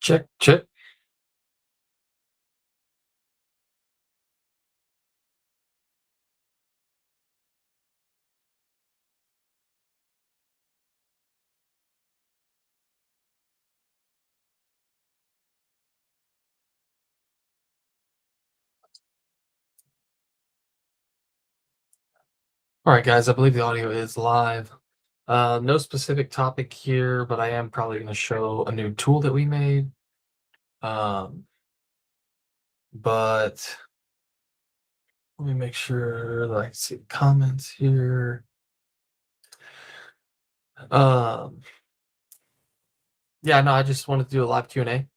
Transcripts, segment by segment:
Check, check. All right, guys, I believe the audio is live. No specific topic here, but I am probably going to show a new tool that we made. Um, but let me make sure that I can see the comments here. Um, yeah, no, I just wanted to do a live Q&A.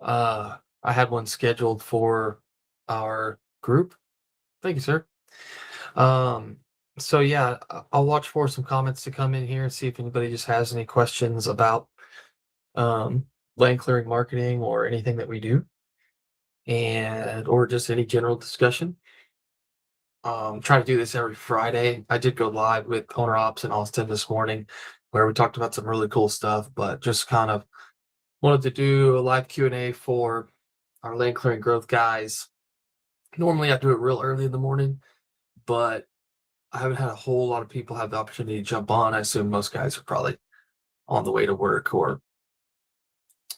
I had one scheduled for our group. Thank you, sir. Um, so yeah, I'll watch for some comments to come in here and see if anybody just has any questions about um, land clearing marketing or anything that we do, and or just any general discussion. Try to do this every Friday. I did go live with Owner Ops in Austin this morning, where we talked about some really cool stuff, but just kind of wanted to do a live Q&A for our land clearing growth guys. Normally I do it real early in the morning, but I haven't had a whole lot of people have the opportunity to jump on. I assume most guys are probably on the way to work or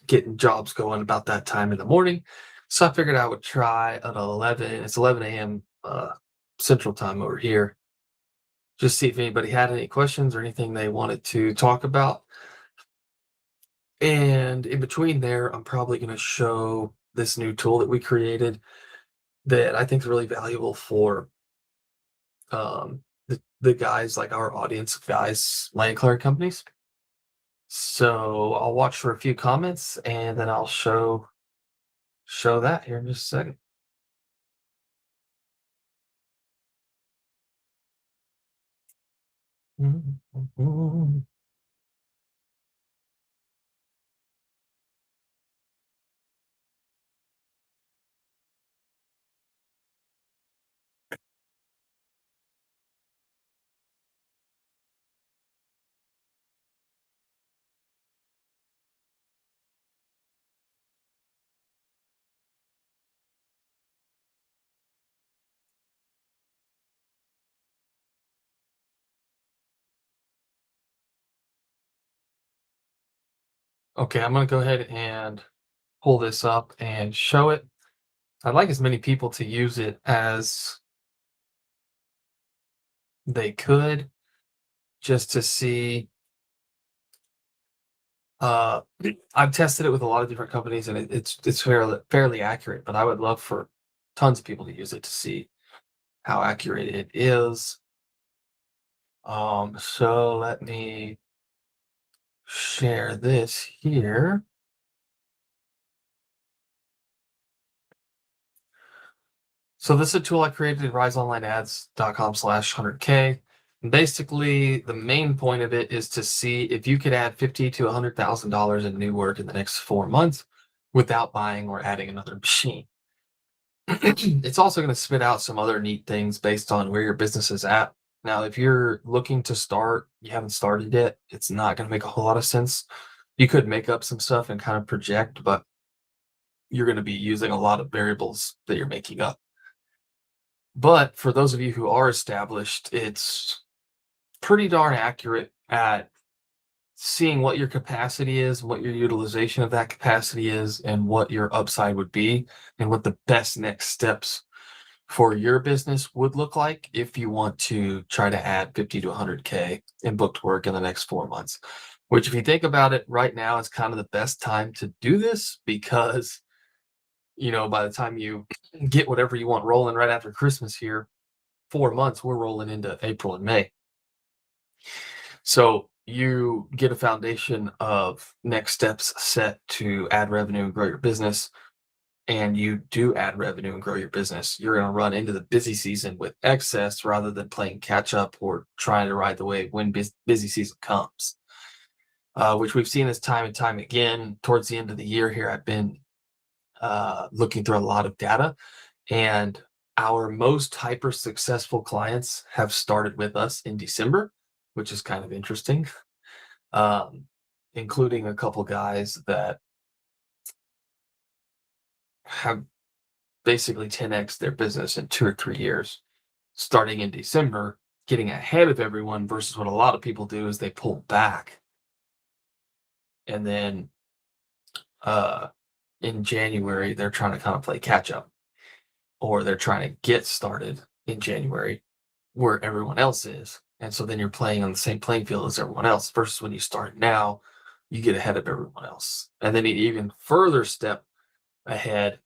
getting jobs going about that time in the morning. So I figured I would try at 11. It's 11 a.m. Central time over here. Just see if anybody had any questions or anything they wanted to talk about. And in between there, I'm probably going to show this new tool that we created that I think is really valuable for the guys, like our audience of guys, land clearing companies. So I'll watch for a few comments and then I'll show that here in just a second. Mhm. Okay, I'm gonna go ahead and pull this up and show it. I'd like as many people to use it as they could, just to see. Uh, I've tested it with a lot of different companies, and it's fairly accurate. But I would love for tons of people to use it to see how accurate it is. So let me share this here. So this is a tool I created in riseonlineads.com/100K. And basically, the main point of it is to see if you could add 50 to $100,000 in new work in the next 4 months without buying or adding another machine. It's also going to spit out some other neat things based on where your business is at. Now, if you're looking to start, you haven't started yet, it's not going to make a whole lot of sense. You could make up some stuff and kind of project, but you're going to be using a lot of variables that you're making up. But for those of you who are established, it's pretty darn accurate at seeing what your capacity is, what your utilization of that capacity is, and what your upside would be, and what the best next steps for your business would look like if you want to try to add 50 to 100K in booked work in the next 4 months. Which, if you think about it, right now is kind of the best time to do this because, by the time you get whatever you want rolling right after Christmas here, 4 months, we're rolling into April and May. So you get a foundation of next steps set to add revenue and grow your business. And you do add revenue and grow your business. You're going to run into the busy season with excess rather than playing catch up or trying to ride the wave when busy season comes, which we've seen this time and time again. Towards the end of the year here, I've been looking through a lot of data, and our most hyper successful clients have started with us in December, which is kind of interesting, um, including a couple guys that have basically 10x their business in 2 or 3 years, starting in December, getting ahead of everyone versus what a lot of people do is they pull back and then uh in January they're trying to kind of play catch up, or they're trying to get started in January where everyone else is. And so then you're playing on the same playing field as everyone else versus when you start now, you get ahead of everyone else. And then an even further step ahead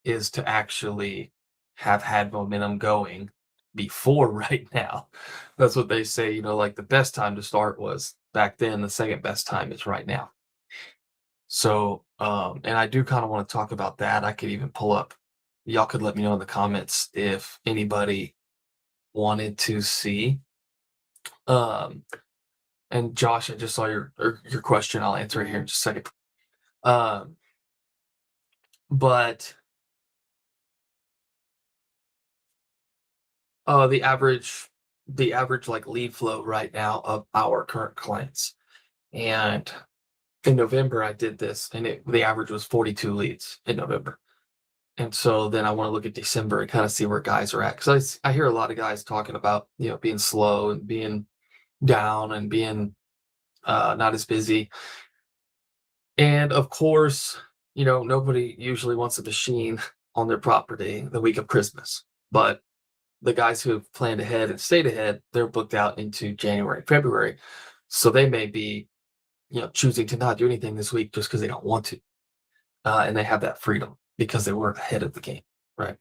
is to actually have had momentum going before right now. That's what they say, like the best time to start was back then, the second best time is right now. So, and I do kind of want to talk about that. I could even pull up, y'all could let me know in the comments if anybody wanted to see. Um, and Josh, I just saw your question. I'll answer it here in just a second. Um, but the average like lead flow right now of our current clients. And in November I did this, and the average was 42 leads in November. And so then I want to look at December and kind of see where guys are at, because I hear a lot of guys talking about being slow and being down and being not as busy. And of course, nobody usually wants a machine on their property the week of Christmas. But the guys who have planned ahead and stayed ahead, they're booked out into January, February. So they may be, choosing to not do anything this week just because they don't want to. And they have that freedom because they were ahead of the game, right?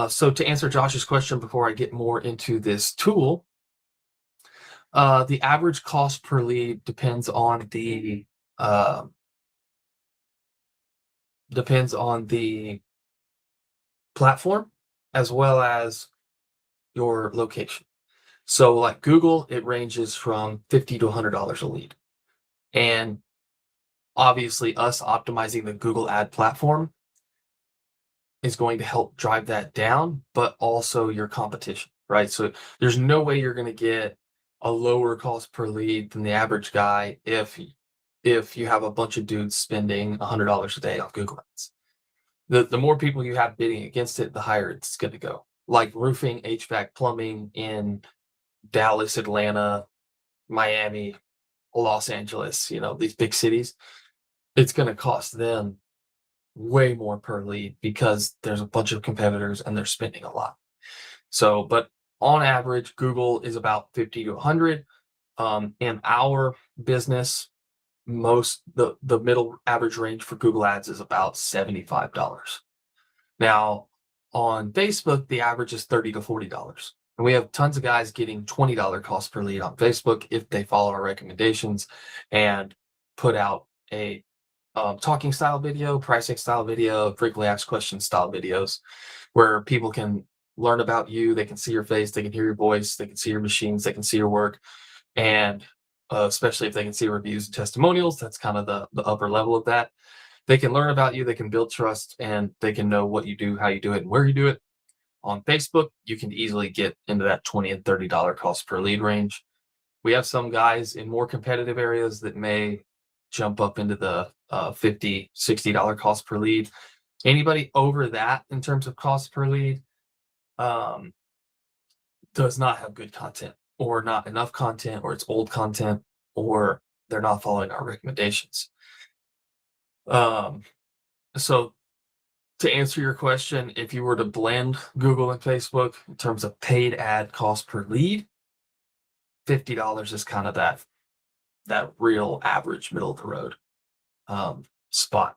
So to answer Josh's question before I get more into this tool, the average cost per lead uh, depends on the platform as well as your location. So like Google, it ranges from $50 to $100 a lead. And obviously us optimizing the Google ad platform is going to help drive that down, but also your competition, right? So there's no way you're going to get a lower cost per lead than the average guy if you have a bunch of dudes spending $100 a day on Google ads. The more people you have bidding against it, the higher it's going to go. Like roofing, HVAC, plumbing in Dallas, Atlanta, Miami, Los Angeles, these big cities, it's going to cost them way more per lead because there's a bunch of competitors and they're spending a lot. So, but on average, Google is about 50 to 100. In our business, the middle average range for Google ads is about $75. Now, on Facebook, the average is $30 to $40. And we have tons of guys getting $20 cost per lead on Facebook if they follow our recommendations and put out a talking style video, pricing style video, frequently asked questions style videos where people can learn about you. They can see your face, they can hear your voice, they can see your machines, they can see your work. And especially if they can see reviews and testimonials, that's kind of the upper level of that. They can learn about you, they can build trust, and they can know what you do, how you do it, and where you do it. On Facebook, you can easily get into that $20 and $30 cost per lead range. We have some guys in more competitive areas that may jump up into the $50, $60 cost per lead. Anybody over that in terms of cost per lead um, does not have good content, or not enough content, or it's old content, or they're not following our recommendations. Um, so to answer your question, if you were to blend Google and Facebook in terms of paid ad cost per lead, $50 is kind of that real average middle of the road spot.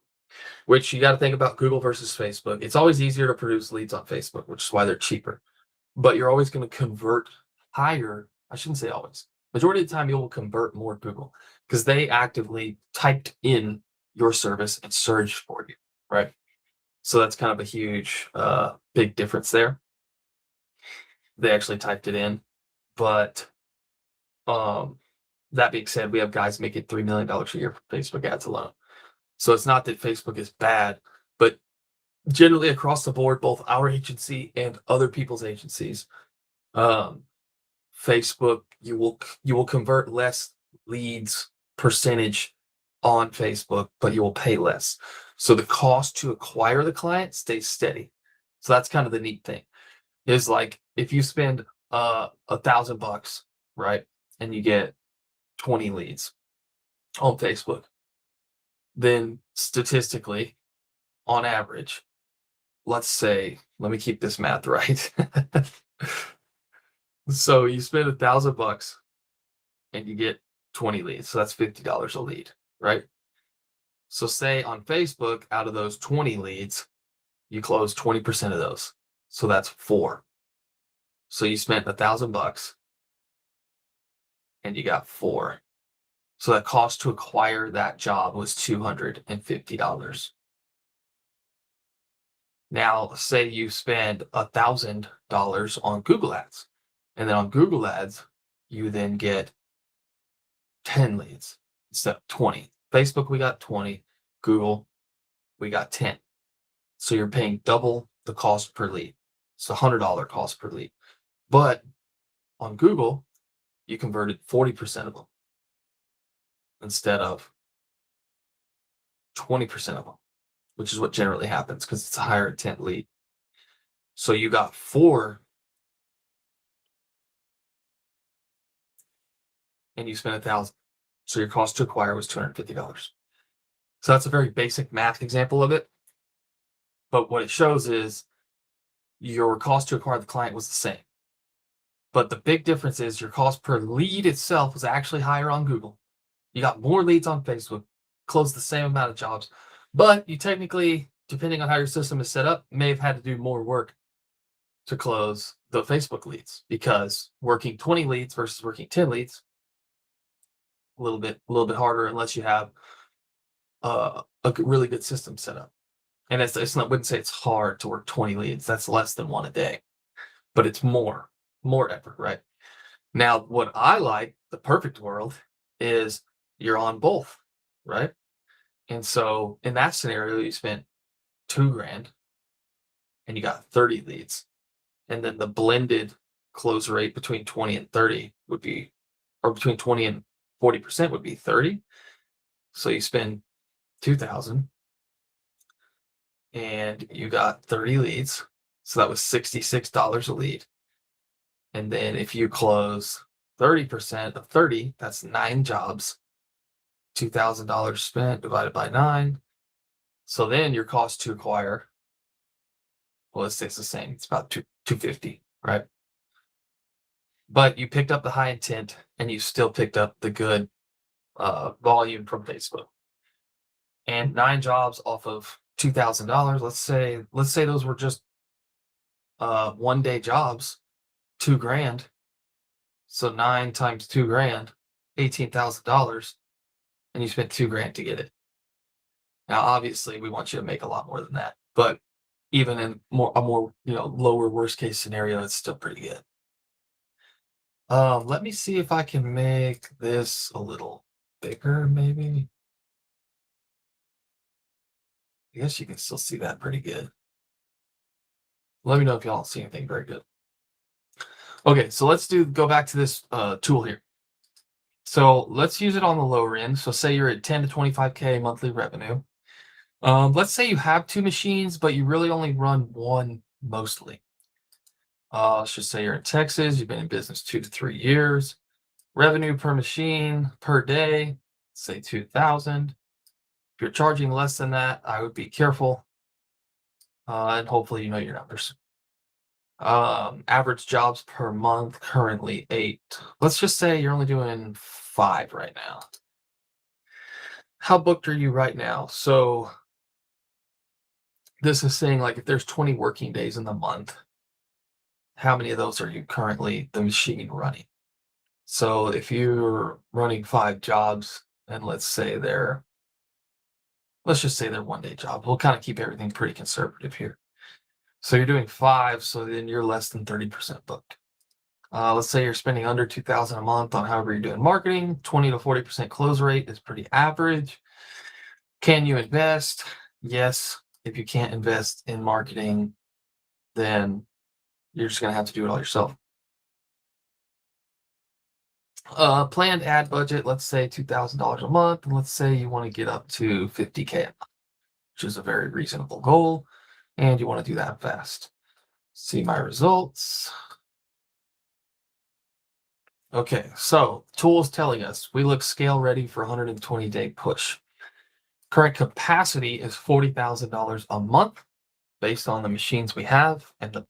Which you got to think about Google versus Facebook. It's always easier to produce leads on Facebook, which is why they're cheaper. But you're always going to convert higher. I shouldn't say always. Majority of the time, you'll convert more Google because they actively typed in your service and searched for you, right? So that's kind of a huge, big difference there. They actually typed it in. But that being said, we have guys making $3 million a year for Facebook ads alone. So it's not that Facebook is bad, but generally across the board, both our agency and other people's agencies, um, Facebook, you will convert less leads percentage on Facebook, but you will pay less. So the cost to acquire the client stays steady. So that's kind of the neat thing. Is like if you spend $1,000, right, and you get 20 leads on Facebook, then statistically, on average, let's say, let me keep this math right. So you spend $1,000 and you get 20 leads. So that's $50 a lead, right? So say on Facebook, out of those 20 leads, you close 20% of those. So that's four. So you spent $1,000 and you got four. So that cost to acquire that job was $250. Now, say you spend $1,000 on Google Ads, and then on Google Ads, you then get 10 leads instead of 20. Facebook, we got 20. Google, we got 10. So you're paying double the cost per lead. It's a $100 cost per lead. But on Google, you converted 40% of them instead of 20% of them, which is what generally happens because it's a higher intent lead. So you got four and you spent 1,000. So your cost to acquire was $250. So that's a very basic math example of it. But what it shows is your cost to acquire the client was the same. But the big difference is your cost per lead itself was actually higher on Google. You got more leads on Facebook, closed the same amount of jobs, but you technically, depending on how your system is set up, may have had to do more work to close the Facebook leads because working 20 leads versus working 10 leads, a little bit harder unless you have really good system set up. And it's not, I wouldn't say it's hard to work 20 leads. That's less than one a day, but it's more effort, right? Now, what I like, the perfect world, is you're on both, right? And so in that scenario, you spent $2,000 and you got 30 leads. And then the blended close rate between 20 and 30 would be, or between 20 and 40% would be 30. So you spend 2,000 and you got 30 leads. So that was $66 a lead. And then if you close 30% of 30, that's 9 jobs, $2,000 spent divided by 9. So then your cost to acquire, well, it stays the same. It's about 250, right? But you picked up the high intent and you still picked up the good volume from Facebook. And 9 jobs off of $2,000. Let's say those were just one day jobs, $2,000. So 9 times $2,000, $18,000, and you spent $2,000 to get it. Now, obviously, we want you to make a lot more than that, but even in a more lower worst case scenario, it's still pretty good. Let me see if I can make this a little bigger, maybe. I guess you can still see that pretty good. Let me know if y'all don't see anything very good. Okay, so let's go back to this tool here. So let's use it on the lower end. So say you're at 10 to 25K monthly revenue. Let's say you have 2 machines, but you really only run one mostly. Let's just say you're in Texas, you've been in business 2 to 3 years. Revenue per machine per day, say 2,000. If you're charging less than that, I would be careful. And hopefully you know your numbers. Average jobs per month, currently 8. Let's just say you're only doing 5 right now. How booked are you right now? So this is saying like if there's 20 working days in the month, how many of those are you currently the machine running? So if you're running 5 jobs and let's just say they're one-day jobs. We'll kind of keep everything pretty conservative here. So you're doing 5, so then you're less than 30% booked. Let's say you're spending under 2,000 a month on however you're doing marketing. 20 to 40% close rate is pretty average. Can you invest? Yes. If you can't invest in marketing, then you're just going to have to do it all yourself. Planned ad budget, let's say $2,000 a month, and let's say you want to get up to 50K a month. which is a very reasonable goal, and you want to do that fast. See my results. Okay, so tools telling us we look scale ready for 120-day push. Current capacity is $40,000 a month based on the machines we have and the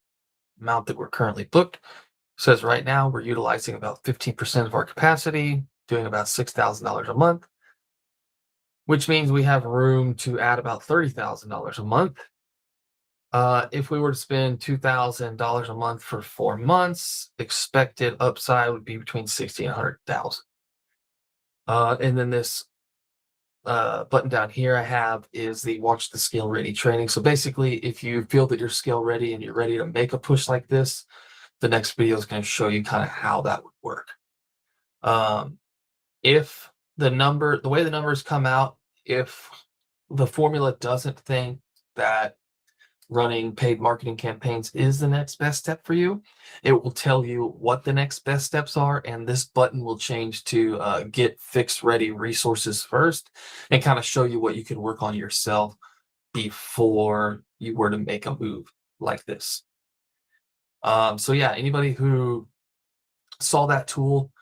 amount that we're currently booked. Says right now we're utilizing about 15% of our capacity, doing about $6,000 a month, which means we have room to add about $30,000 a month. If we were to spend $2,000 a month for 4 months, expected upside would be between 60 and 100,000. And then this button down here I have is the watch the scale ready training. So basically, if you feel that you're scale ready and you're ready to make a push like this, the next video is going to show you kind of how that would work. If the way the numbers come out, if the formula doesn't think that running paid marketing campaigns is the next best step for you, it will tell you what the next best steps are, and this button will change to get fix ready resources first and kind of show you what you can work on yourself before you were to make a move like this. So yeah, anybody who saw that tool,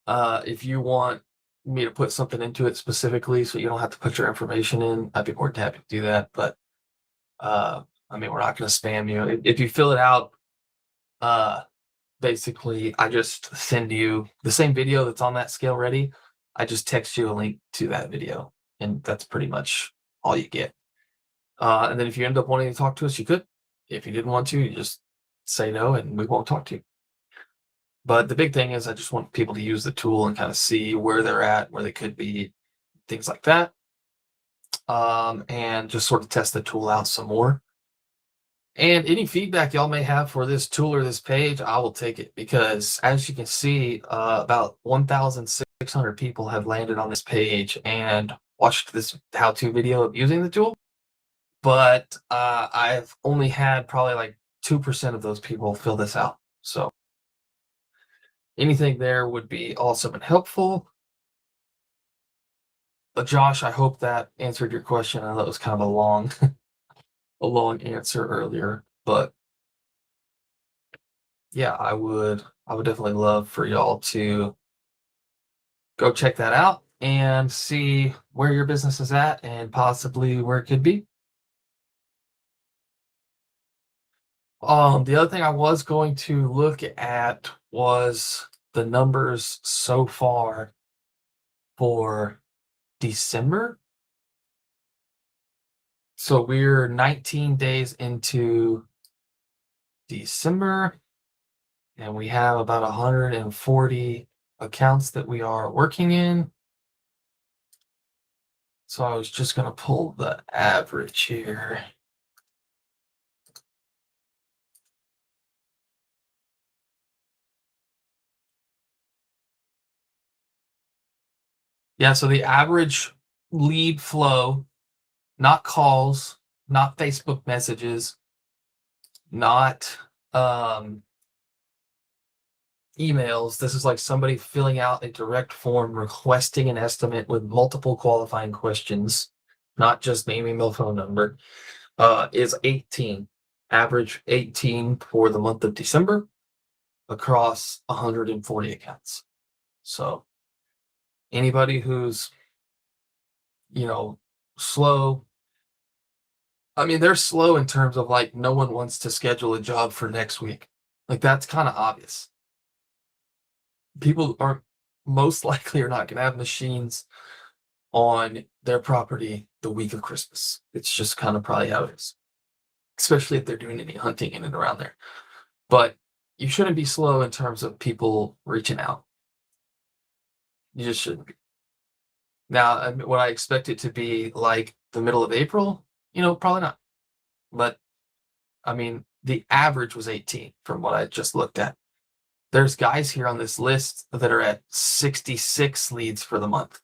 if you want me to put something into it specifically so you don't have to put your information in, I'd be more than happy to do that. But I mean, we're not going to spam you. If you fill it out, uh, basically, I just send you the same video that's on that scale ready. I just text you a link to that video, and that's pretty much all you get. And then if you end up wanting to talk to us, you could. If you didn't want to, you just say no, and we won't talk to you. But the big thing is, I just want people to use the tool and kind of see where they're at, where they could be, things like that, and just sort of test the tool out some more. And any feedback y'all may have for this tool or this page, I will take it because, as you can see, about 1,600 people have landed on this page and watched this how-to video of using the tool. But I've only had probably like 2% of those people fill this out. So anything there would be awesome and helpful. But Josh, I hope that answered your question. I know it was kind of a long, a long answer earlier, but yeah, I would definitely love for y'all to go check that out and see where your business is at and possibly where it could be. The other thing I was going to look at was the numbers so far for December. So we're 19 days into December, and we have about 140 accounts that we are working in. So I was just going to pull the average here. Yeah, so the average lead flow, not calls, not Facebook messages, not emails. This is like somebody filling out a direct form requesting an estimate with multiple qualifying questions, not just name, email, phone number, is 18. Average 18 for the month of December across 140 accounts. So anybody who's, slow, I mean, they're slow in terms of like no one wants to schedule a job for next week. Like that's kind of obvious. People aren't most likely are not going to have machines on their property the week of Christmas. It's just kind of probably how it is, especially if they're doing any hunting in and around there. But you shouldn't be slow in terms of people reaching out. You just shouldn't be. Now, would I expect it to be like the middle of April? Probably not. But I mean, the average was 18 from what I just looked at. There's guys here on this list that are at 66 leads for the month,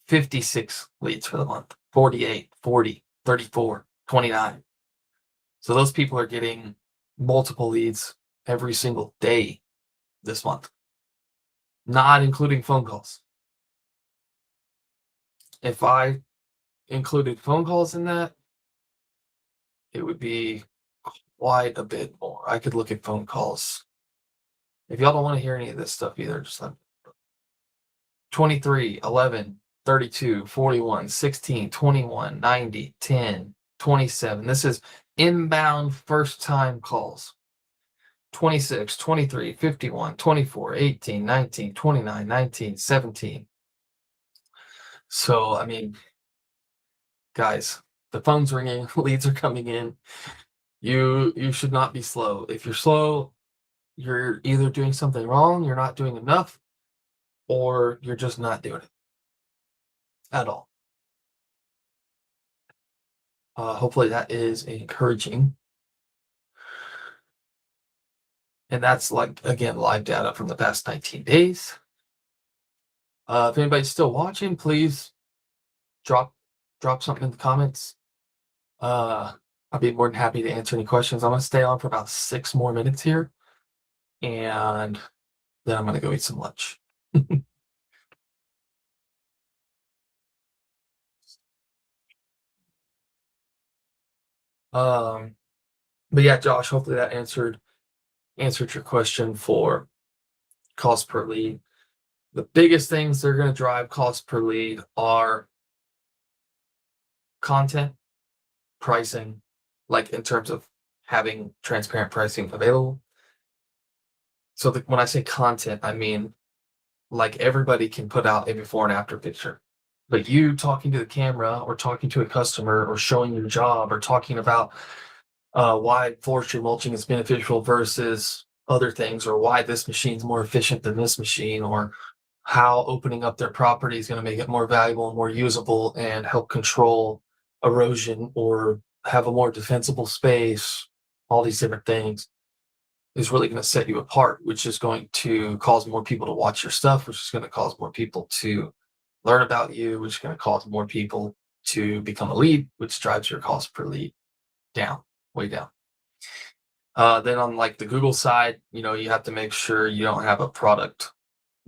56 leads for the month, 48, 40, 34, 29. So those people are getting multiple leads every single day this month, not including phone calls. If I including phone calls in that, it would be quite a bit more. I could look at phone calls. If y'all don't want to hear any of this stuff either, just let 23, 11, 32, 41, 16, 21, 90, 10, 27. This is inbound first time calls. 26, 23, 51, 24, 18, 19, 29, 19, 17. So, I mean, guys, the phone's ringing, leads are coming in. You should not be slow. If you're slow, you're either doing something wrong, you're not doing enough, or you're just not doing it at all. Hopefully that is encouraging. And that's like, again, live data from the past 19 days. If anybody's still watching, please drop something in the comments. I'll be more than happy to answer any questions. I'm going to stay on for about 6 more minutes here, and then I'm going to go eat some lunch. um, but yeah, Josh, hopefully that answered your question for cost per lead. The biggest things that are going to drive cost per lead are content, pricing, like in terms of having transparent pricing available. So when I say content, I mean like everybody can put out a before and after picture. But you talking to the camera or talking to a customer or showing your job or talking about why forestry mulching is beneficial versus other things, or why this machine's more efficient than this machine, or how opening up their property is going to make it more valuable and more usable and help control erosion or have a more defensible space, all these different things is really going to set you apart, which is going to cause more people to watch your stuff, which is going to cause more people to learn about you, which is going to cause more people to become a lead, which drives your cost per lead down, way down. Then on like the Google side, you have to make sure you don't have a product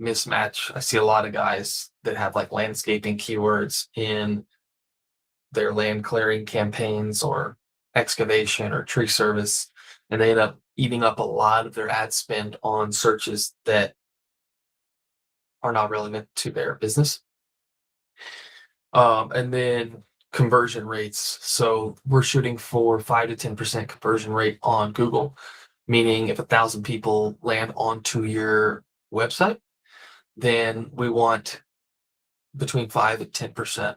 mismatch. I see a lot of guys that have like landscaping keywords in their land clearing campaigns or excavation or tree service, and they end up eating up a lot of their ad spend on searches that are not relevant to their business. And then conversion rates. So we're shooting for 5 to 10% conversion rate on Google, meaning if 1,000 people land onto your website, then we want between 5 and 10%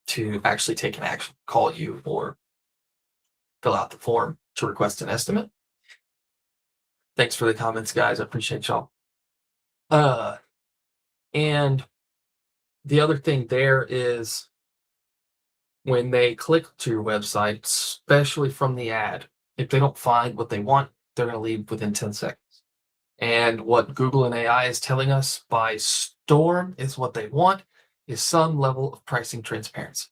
to actually take an action, call you, or fill out the form to request an estimate. Thanks for the comments, guys. I appreciate y'all. And the other thing there is when they click to your website, especially from the ad, if they don't find what they want, they're going to leave within 10 seconds. And what Google and AI is telling us by storm is what they want is some level of pricing transparency.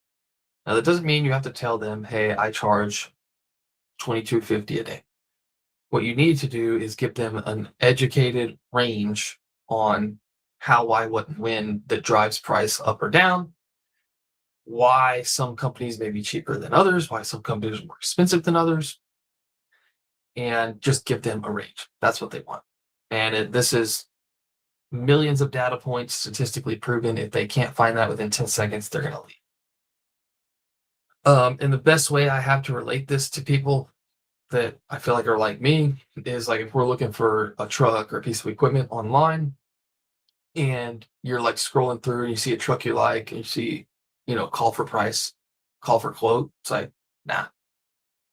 Now, that doesn't mean you have to tell them, hey, I charge $22.50 a day. What you need to do is give them an educated range on how, why, what, and when that drives price up or down, why some companies may be cheaper than others, why some companies are more expensive than others, and just give them a range. That's what they want. And this is millions of data points statistically proven. If they can't find that within 10 seconds, they're going to leave. And the best way I have to relate this to people that I feel like are like me is like if we're looking for a truck or a piece of equipment online and you're like scrolling through and you see a truck you like and you see, call for price, call for quote. It's like, nah,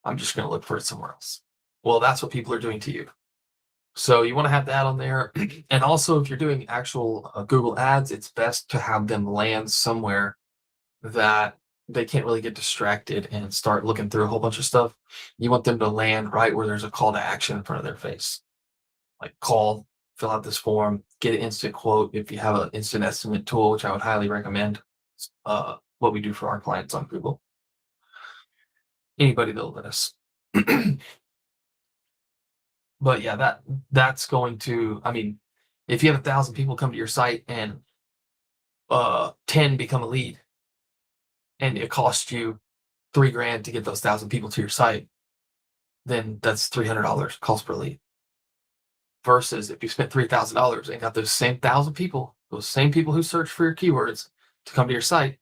I'm just going to look for it somewhere else. Well, that's what people are doing to you. So you want to have that on there. And also if you're doing actual Google ads, it's best to have them land somewhere that they can't really get distracted and start looking through a whole bunch of stuff. You want them to land right where there's a call to action in front of their face. Like call, fill out this form, get an instant quote. If you have an instant estimate tool, which I would highly recommend, what we do for our clients on Google. Anybody that'll let us. But yeah, that's going to, if you have 1,000 people come to your site and 10 become a lead, and it costs you 3 grand to get those 1,000 people to your site, then that's $300 cost per lead. Versus if you spent $3,000 and got those same 1,000 people, those same people who search for your keywords to come to your site,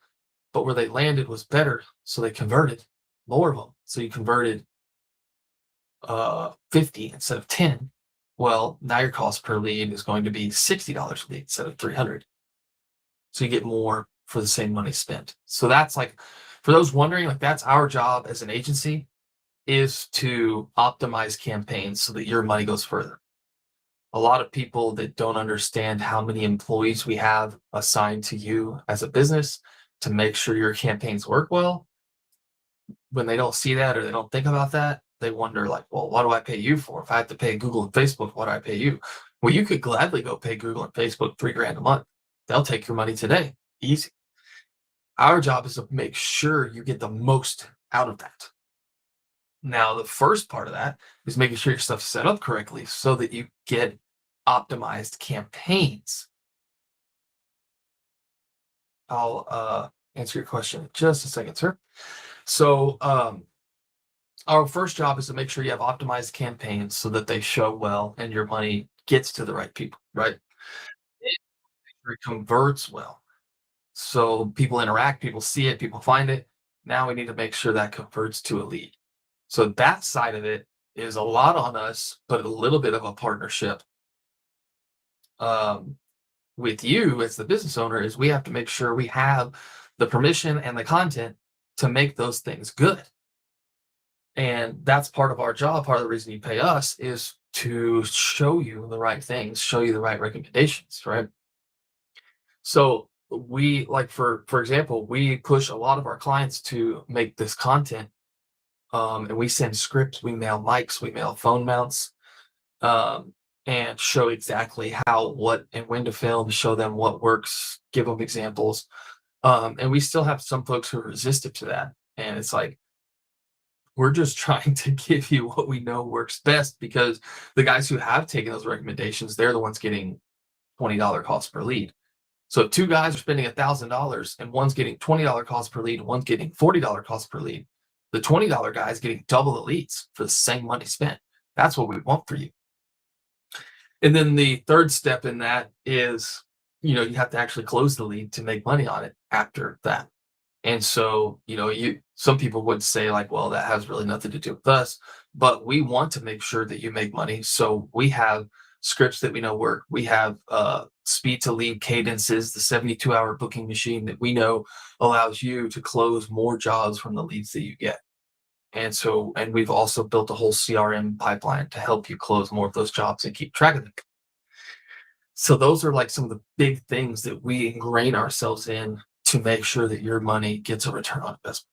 but where they landed was better, so they converted more of them. So you converted 50 instead of 10. Well, now your cost per lead is going to be $60 a lead instead of 300. So you get more for the same money spent. So that's like, for those wondering, like that's our job as an agency, is to optimize campaigns so that your money goes further. A lot of people that don't understand how many employees we have assigned to you as a business to make sure your campaigns work well, when they don't see that or they don't think about that, they wonder like, well, what do I pay you for? If I have to pay Google and Facebook, what do I pay you? Well, you could gladly go pay Google and Facebook 3 grand a month. They'll take your money today. Easy. Our job is to make sure you get the most out of that. Now, the first part of that is making sure your stuff's set up correctly so that you get optimized campaigns. I'll answer your question in just a second, sir. So, our first job is to make sure you have optimized campaigns so that they show well and your money gets to the right people, right? It converts well. So people interact, people see it, people find it. Now we need to make sure that converts to a lead. So that side of it is a lot on us, but a little bit of a partnership um, with you as the business owner. Is we have to make sure we have the permission and the content to make those things good. And that's part of our job. Part of the reason you pay us is to show you the right things, show you the right recommendations, right? So we like for example, we push a lot of our clients to make this content, and we send scripts, we mail mics, we mail phone mounts, um, and show exactly how, what, and when to film, show them what works, give them examples. And we still have some folks who are resistant to that, and it's like we're just trying to give you what we know works best, because the guys who have taken those recommendations, they're the ones getting $20 cost per lead. So if two guys are spending $1,000 and one's getting $20 cost per lead and one's getting $40 cost per lead, the $20 guy is getting double the leads for the same money spent. That's what we want for you. And then the third step in that is, you have to actually close the lead to make money on it after that. And so, some people would say like, well, that has really nothing to do with us, but we want to make sure that you make money. So we have scripts that we know work. We have speed to lead cadences, the 72-hour booking machine that we know allows you to close more jobs from the leads that you get. And we've also built a whole CRM pipeline to help you close more of those jobs and keep track of them. So those are like some of the big things that we ingrain ourselves in to make sure that your money gets a return on investment.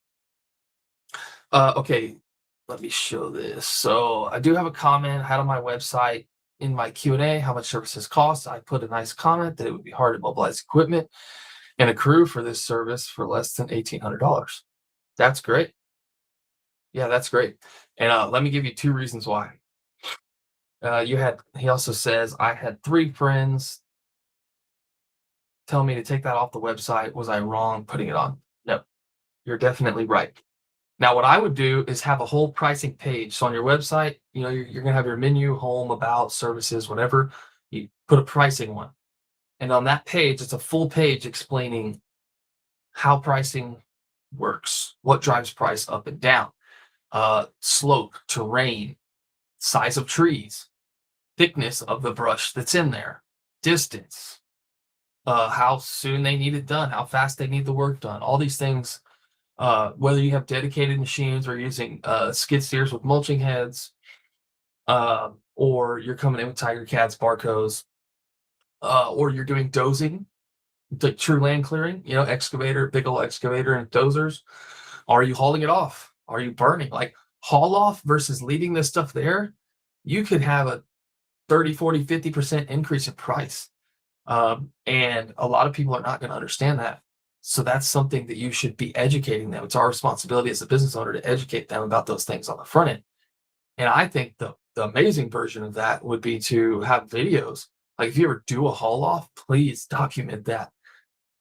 Okay, let me show this. So I do have a comment I had on my website in my Q&A, how much services cost. I put a nice comment that it would be hard to mobilize equipment and a crew for this service for less than $1,800. That's great. Yeah, that's great. And let me give you 2 reasons why. He also says, I had 3 friends tell me to take that off the website. Was I wrong putting it on? No, you're definitely right. Now, what I would do is have a whole pricing page. So on your website, you're going to have your menu, home, about, services, whatever. You put a pricing one. And on that page, it's a full page explaining how pricing works, what drives price up and down, slope, terrain, size of trees, thickness of the brush that's in there, distance, how soon they need it done, how fast they need the work done, all these things. Whether you have dedicated machines or using skid steers with mulching heads, or you're coming in with Tiger Cats, Barco's, or you're doing dozing, like true land clearing, excavator, big old excavator and dozers. Are you hauling it off? Are you burning? Like haul off versus leaving this stuff there, you could have a 30, 40, 50% increase in price. And a lot of people are not going to understand that. So that's something that you should be educating them. It's our responsibility as a business owner to educate them about those things on the front end. And I think the amazing version of that would be to have videos. Like if you ever do a haul off, please document that.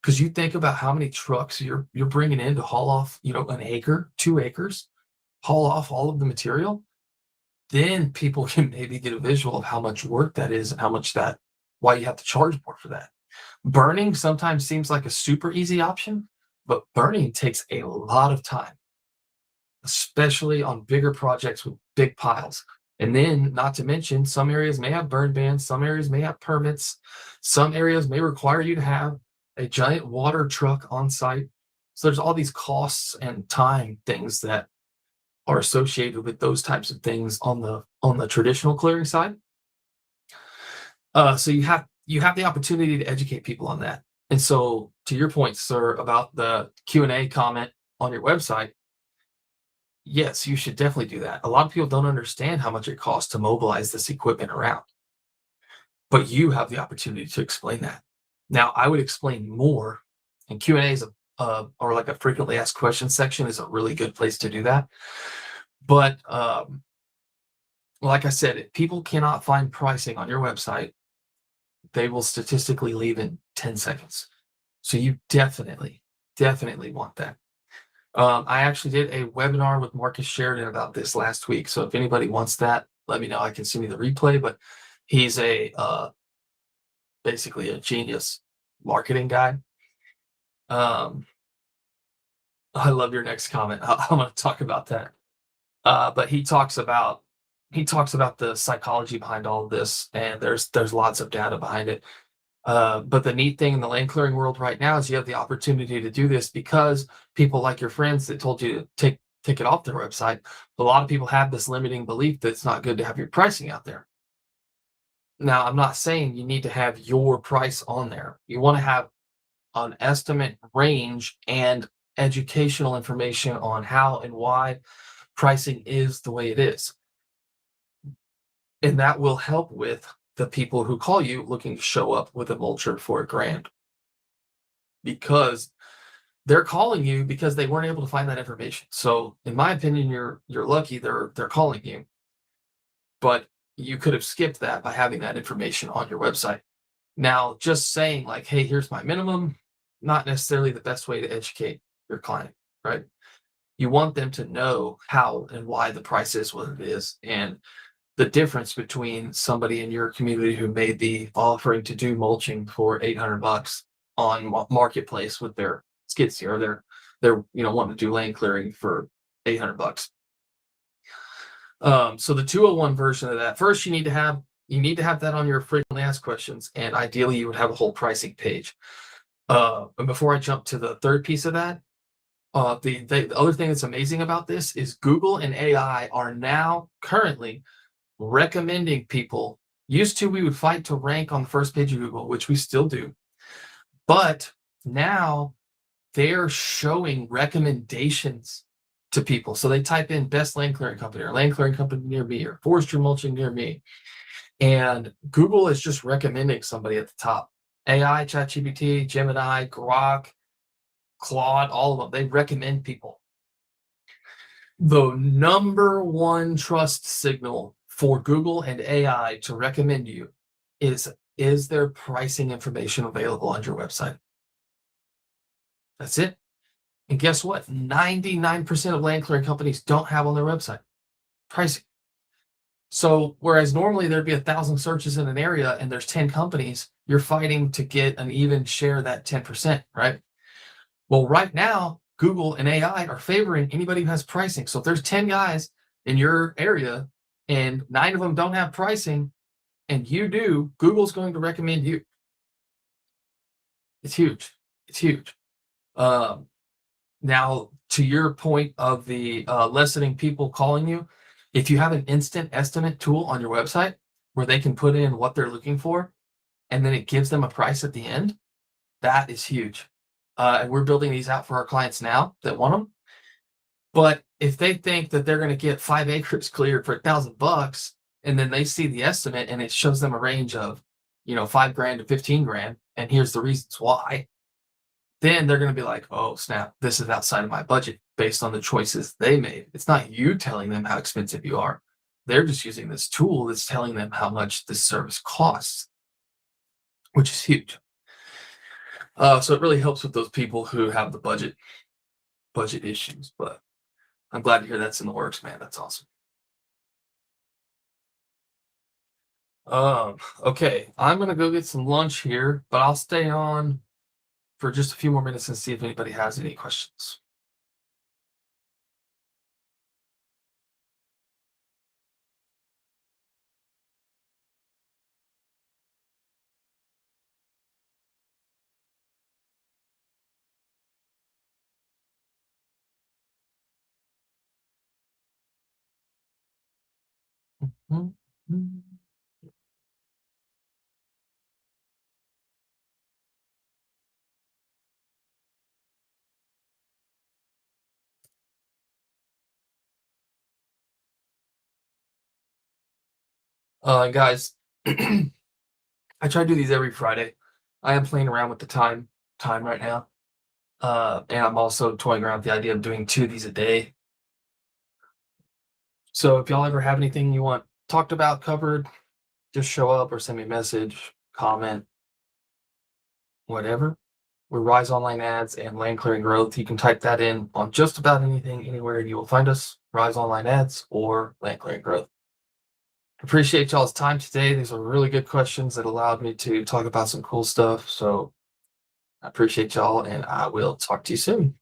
Because you think about how many trucks you're bringing in to haul off, an acre, 2 acres, haul off all of the material, then people can maybe get a visual of how much work that is and how much that why you have to charge more for that. Burning sometimes seems like a super easy option, but burning takes a lot of time, especially on bigger projects with big piles. And then, not to mention, some areas may have burn bans, some areas may have permits, some areas may require you to have a giant water truck on site. So there's all these costs and time things that are associated with those types of things on the traditional clearing side. So you have the opportunity to educate people on that. And so, to your point, sir, about the Q&A comment on your website, yes, you should definitely do that. A lot of people don't understand how much it costs to mobilize this equipment around, but you have the opportunity to explain that. Now, I would explain more, and Q&A is or like a frequently asked questions section is a really good place to do that. But like I said, if people cannot find pricing on your website, they will statistically leave in 10 seconds. So you definitely want that. I actually did a webinar with Marcus Sheridan about this last week. So if anybody wants that, let me know. I can send you the replay. But he's basically a genius marketing guy. I love your next comment. I'm going to talk about that. But he talks about the psychology behind all of this, and there's lots of data behind it. But the neat thing in the land clearing world right now is you have the opportunity to do this because people like your friends that told you to take it off their website. A lot of people have this limiting belief that it's not good to have your pricing out there. Now, I'm not saying you need to have your price on there. You want to have an estimate range and educational information on how and why pricing is the way it is. And that will help with the people who call you looking to show up with a mulcher for $1,000 because they're calling you because they weren't able to find that information. So in my opinion, you're lucky they're calling you, but you could have skipped that by having that information on your website. Now, just saying like, hey, here's my minimum, not necessarily the best way to educate your client, right? You want them to know how and why the price is what it is. And the difference between somebody in your community who made the offering to do mulching for $800 on marketplace with their skid steer, or they're wanting to do land clearing for $800. So the 201 version of that, first you need to have that on your frequently asked questions, and ideally you would have a whole pricing page. And before I jump to the third piece of that, the other thing that's amazing about this is Google and AI are now currently recommending people. Used to, we would fight to rank on the first page of Google, which we still do, but now they're showing recommendations to people. So they type in best land clearing company or land clearing company near me or forestry mulching near me, and Google is just recommending somebody at the top. AI, ChatGPT, Gemini, Grok, Claude, all of them, they recommend people. The number one trust signal for Google and AI to recommend you is there pricing information available on your website? That's it. And guess what? 99% of land clearing companies don't have on their website pricing. So whereas normally there'd be 1,000 searches in an area and there's 10 companies, you're fighting to get an even share of that 10%, right? Well, right now, Google and AI are favoring anybody who has pricing. So if there's 10 guys in your area and 9 of them don't have pricing and you do, Google's going to recommend you. It's huge. It's huge. Now, to your point of the lessening people calling you, if you have an instant estimate tool on your website where they can put in what they're looking for and then it gives them a price at the end, that is huge. And we're building these out for our clients now that want them. But if they think that they're going to get 5 acres cleared for $1,000, and then they see the estimate and it shows them a range of, $5,000 to $15,000, and here's the reasons why, then they're going to be like, oh snap, this is outside of my budget based on the choices they made. It's not you telling them how expensive you are. They're just using this tool that's telling them how much this service costs, which is huge. So it really helps with those people who have the budget issues. But I'm glad to hear that's in the works, man. That's awesome. Okay, I'm gonna go get some lunch here, but I'll stay on for just a few more minutes and see if anybody has any questions. Mhm. Guys, I try to do these every Friday. I am playing around with the time right now. And I'm also toying around with the idea of doing two of these a day. So if y'all ever have anything you want talked about, covered, just show up or send me a message, comment, whatever. We're Rise Online Ads and Land Clearing Growth. You can type that in on just about anything, anywhere, and you will find us. Rise Online Ads or Land Clearing Growth. Appreciate y'all's time today. These are really good questions that allowed me to talk about some cool stuff. So I appreciate y'all, and I will talk to you soon.